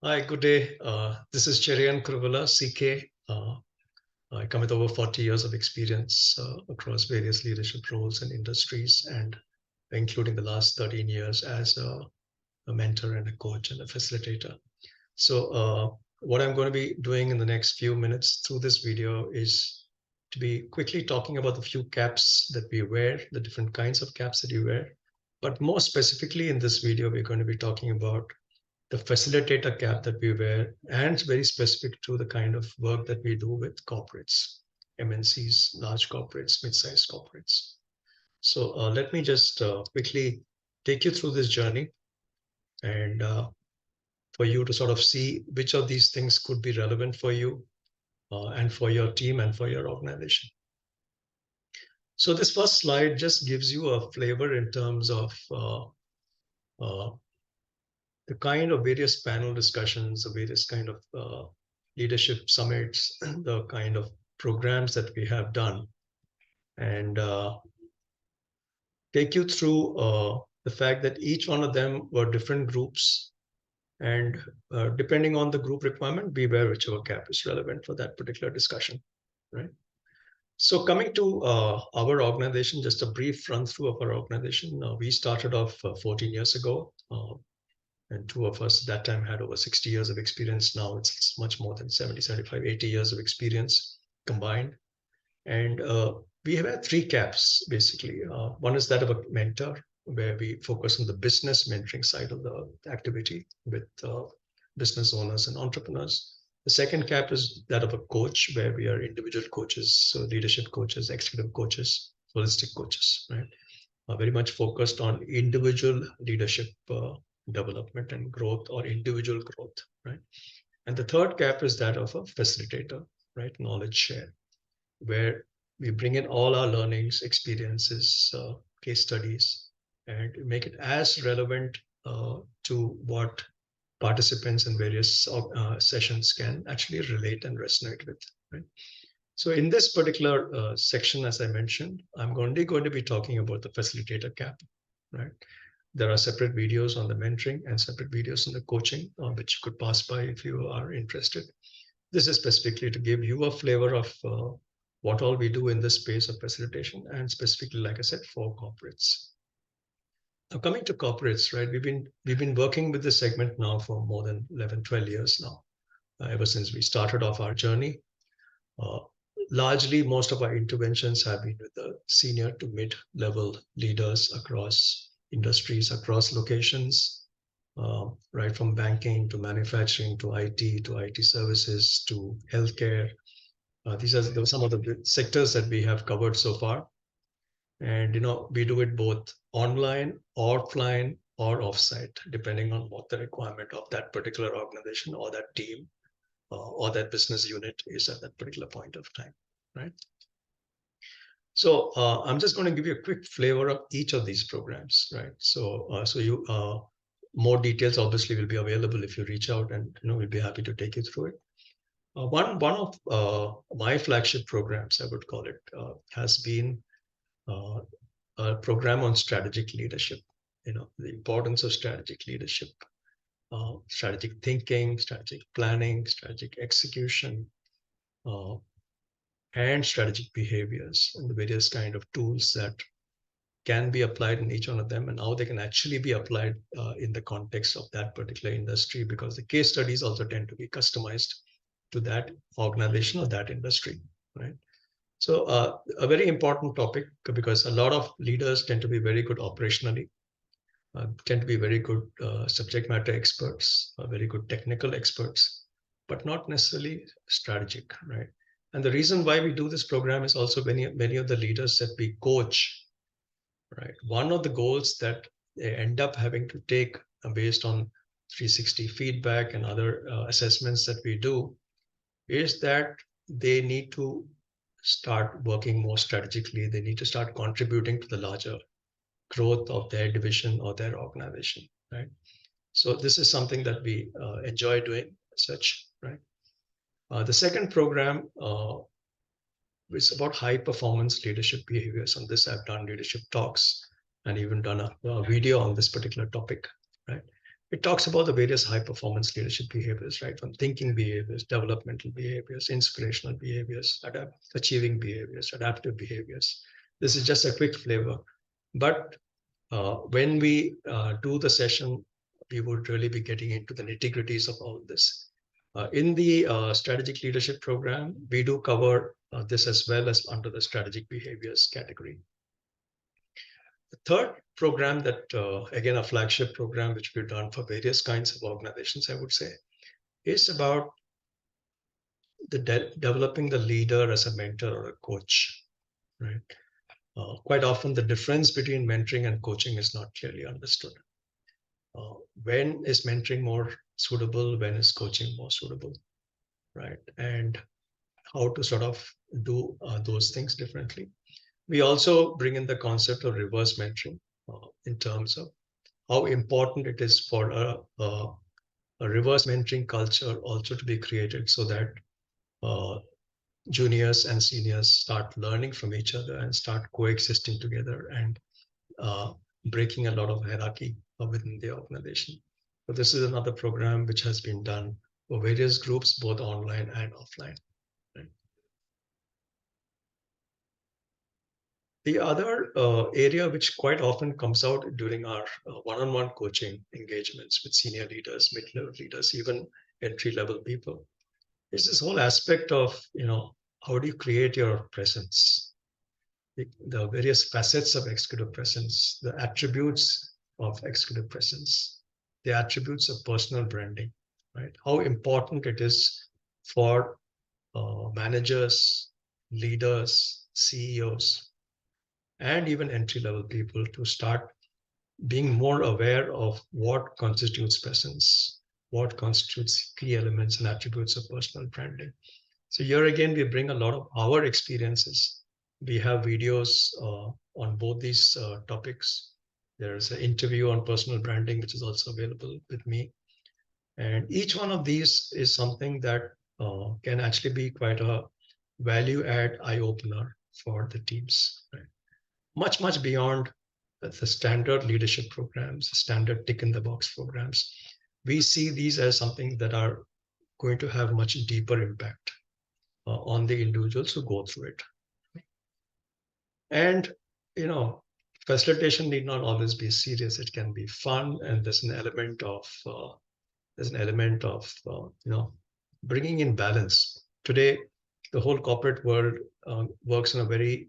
Hi, good day. This is Cherian Kuruvila, CK. I come with over 40 years of experience across various leadership roles and industries, and including the last 13 years as a mentor and a coach and a facilitator. So what I'm going to be doing in the next few minutes through this video is to be quickly talking about the few caps that we wear, the different kinds of caps that you wear. But more specifically in this video, we're going to be talking about the facilitator cap that we wear, and it's very specific to the kind of work that we do with corporates, MNCs, large corporates, mid-sized corporates. So let me just quickly take you through this journey and for you to sort of see which of these things could be relevant for you and for your team and for your organization. So this first slide just gives you a flavor in terms of uh, the kind of various panel discussions, the various kind of leadership summits, the kind of programs that we have done, and take you through the fact that each one of them were different groups, and depending on the group requirement, we wear whichever cap is relevant for that particular discussion, right? So coming to our organization, just a brief run through of our organization. We started off 14 years ago. And two of us at that time had over 60 years of experience. Now it's much more than 70, 75, 80 years of experience combined. And we have had three caps, basically. One is that of a mentor, where we focus on the business mentoring side of the activity with business owners and entrepreneurs. The second cap is that of a coach, where we are individual coaches, so leadership coaches, executive coaches, holistic coaches, right? Very much focused on individual leadership development and growth, or individual growth, right? And the third cap is that of a facilitator, right? Knowledge share, where we bring in all our learnings, experiences, case studies, and make it as relevant to what participants in various sessions can actually relate and resonate with, right? So in this particular section, as I mentioned, I'm only going to be talking about the facilitator cap, right? There are separate videos on the mentoring and separate videos on the coaching, which you could pass by if you are interested. This is specifically to give you a flavor of what all we do in this space of facilitation, and specifically, like I said, for corporates. Now, coming to corporates, right? We've been working with this segment now for more than 11, 12 years now, ever since we started off our journey. Uh, Largely, most of our interventions have been with the senior to mid-level leaders across industries, across locations, right from banking to manufacturing to IT services to healthcare. These are some of the sectors that we have covered so far. And we do it both online, offline, or offsite, depending on what the requirement of that particular organization or that team or that business unit is at that particular point of time, right? So I'm just going to give you a quick flavor of each of these programs, right? So more details obviously will be available if you reach out, and we'll be happy to take you through it. One of my flagship programs, I would call it, has been a program on strategic leadership. The importance of strategic leadership, strategic thinking, strategic planning, strategic execution, and strategic behaviors, and the various kind of tools that can be applied in each one of them, and how they can actually be applied in the context of that particular industry, because the case studies also tend to be customized to that organization or that industry, right? So a very important topic, because a lot of leaders tend to be very good operationally, tend to be very good subject matter experts, very good technical experts, but not necessarily strategic, right? And the reason why we do this program is also many of the leaders that we coach, right? One of the goals that they end up having to take based on 360 feedback and other assessments that we do is that they need to start working more strategically. They need to start contributing to the larger growth of their division or their organization, right? So this is something that we enjoy doing such, right? The second program is about high performance leadership behaviors. On this, I've done leadership talks and even done a video on this particular topic, right? It talks about the various high performance leadership behaviors, right? From thinking behaviors, developmental behaviors, inspirational behaviors, achieving behaviors, adaptive behaviors. This is just a quick flavor. But when we do the session, we would really be getting into the nitty-gritties of all this. In the strategic leadership program, we do cover this as well as under the strategic behaviors category. The third program that, again, a flagship program, which we've done for various kinds of organizations, I would say, is about the developing the leader as a mentor or a coach, right? Quite often, the difference between mentoring and coaching is not clearly understood. When is mentoring more suitable? When is coaching more suitable, right? And how to sort of do those things differently. We also bring in the concept of reverse mentoring in terms of how important it is for a reverse mentoring culture also to be created so that juniors and seniors start learning from each other and start coexisting together and breaking a lot of hierarchy within the organization. So this is another program which has been done for various groups, both online and offline. Right? The other area which quite often comes out during our one-on-one coaching engagements with senior leaders, mid-level leaders, even entry-level people, is this whole aspect of, how do you create your presence? The various facets of executive presence, the attributes of executive presence, the attributes of personal branding, right? How important it is for managers, leaders, CEOs, and even entry-level people to start being more aware of what constitutes presence, what constitutes key elements and attributes of personal branding. So here again, we bring a lot of our experiences. We have videos on both these topics. There's an interview on personal branding, which is also available with me. And each one of these is something that can actually be quite a value add eye opener for the teams. Right? Much, much beyond the standard leadership programs, standard tick in the box programs. We see these as something that are going to have much deeper impact on the individuals who go through it. And, facilitation need not always be serious. It can be fun, and there's an element of bringing in balance. Today, the whole corporate world works in a very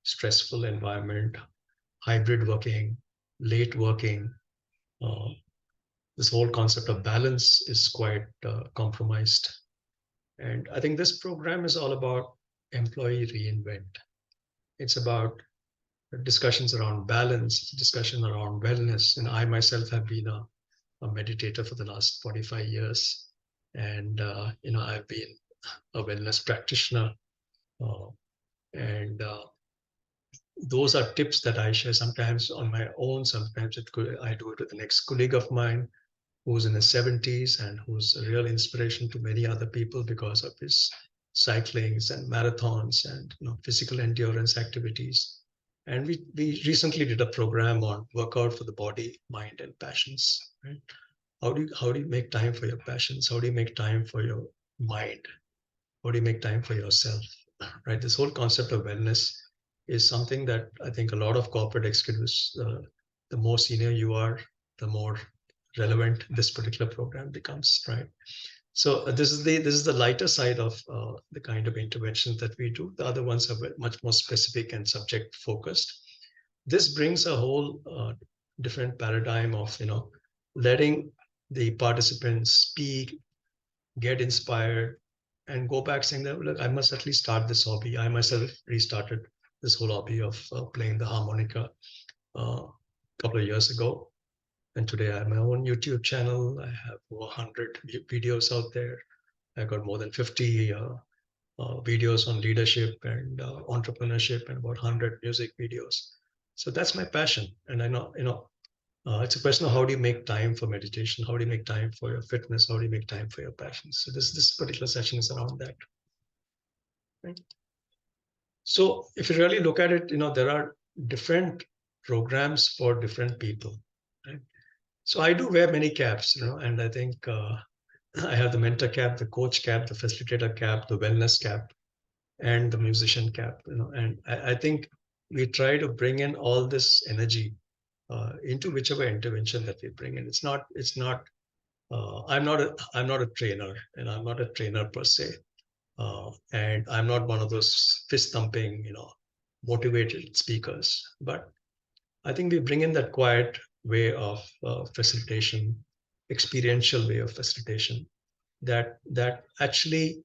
stressful environment, hybrid working, late working. This whole concept of balance is quite compromised. And I think this program is all about employee reinvent. It's about discussions around balance, discussion around wellness. And I myself have been a meditator for the last 45 years. And, I've been a wellness practitioner. And those are tips that I share sometimes on my own. Sometimes I do it with an ex-colleague of mine who's in his 70s and who's a real inspiration to many other people because of his cyclings and marathons and physical endurance activities. And we recently did a program on workout for the body, mind, and passions. Right? How do you make time for your passions? How do you make time for your mind? How do you make time for yourself? Right? This whole concept of wellness is something that I think a lot of corporate executives, the more senior you are, the more relevant this particular program becomes, right? So this is the lighter side of the kind of interventions that we do. The other ones are much more specific and subject focused. This brings a whole different paradigm of letting the participants speak, get inspired, and go back saying that, look, I must at least start this hobby. I myself restarted this whole hobby of playing the harmonica a couple of years ago. And today I have my own YouTube channel. I have over 100 videos out there. I got more than 50 videos on leadership and entrepreneurship and about 100 music videos. So that's my passion. And I know, it's a question of how do you make time for meditation? How do you make time for your fitness? How do you make time for your passions? So this particular session is around that. Right? So if you really look at it, there are different programs for different people. Right? So I do wear many caps, and I think I have the mentor cap, the coach cap, the facilitator cap, the wellness cap, and the musician cap, and I think we try to bring in all this energy into whichever intervention that we bring in. It's not I'm not a trainer, and I'm not a trainer per se, and I'm not one of those fist thumping, motivated speakers. But I think we bring in that quiet way of facilitation, experiential way of facilitation that actually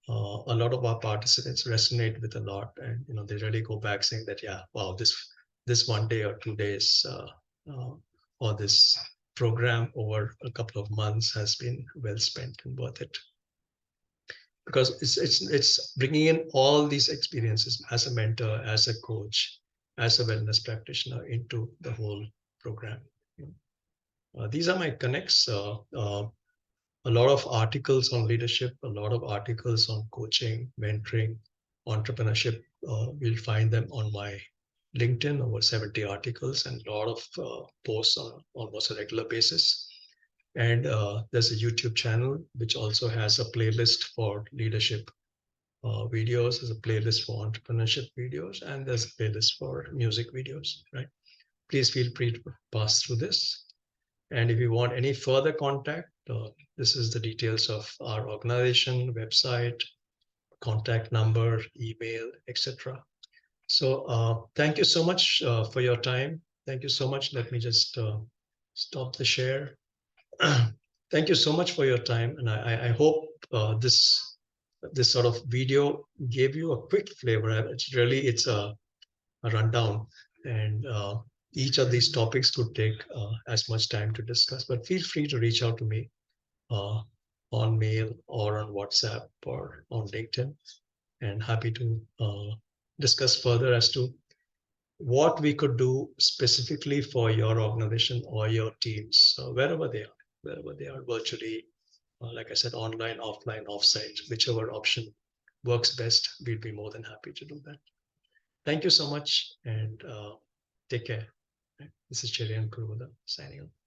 a lot of our participants resonate with a lot, and they really go back saying that, yeah, wow, this 1 day or 2 days, or this program over a couple of months has been well spent and worth it, because it's bringing in all these experiences as a mentor, as a coach, as a wellness practitioner into the whole program. These are my connects. A lot of articles on leadership, a lot of articles on coaching, mentoring, entrepreneurship. You'll find them on my LinkedIn, over 70 articles, and a lot of posts on almost a regular basis. And there's a YouTube channel which also has a playlist for leadership videos, there's a playlist for entrepreneurship videos, and there's a playlist for music videos, right? Please feel free to pass through this. And if you want any further contact, this is the details of our organization, website, contact number, email, etc. So thank you so much for your time. Thank you so much. Let me just stop the share. Thank you so much for your time. And I hope this sort of video gave you a quick flavor. It's a rundown, and each of these topics could take as much time to discuss, but feel free to reach out to me uh, on mail or on WhatsApp or on LinkedIn, and happy to discuss further as to what we could do specifically for your organization or your teams, wherever they are, virtually, like I said, online, offline, offsite, whichever option works best, we'd be more than happy to do that. Thank you so much, and take care. This is Cherian Kuruvila signing off.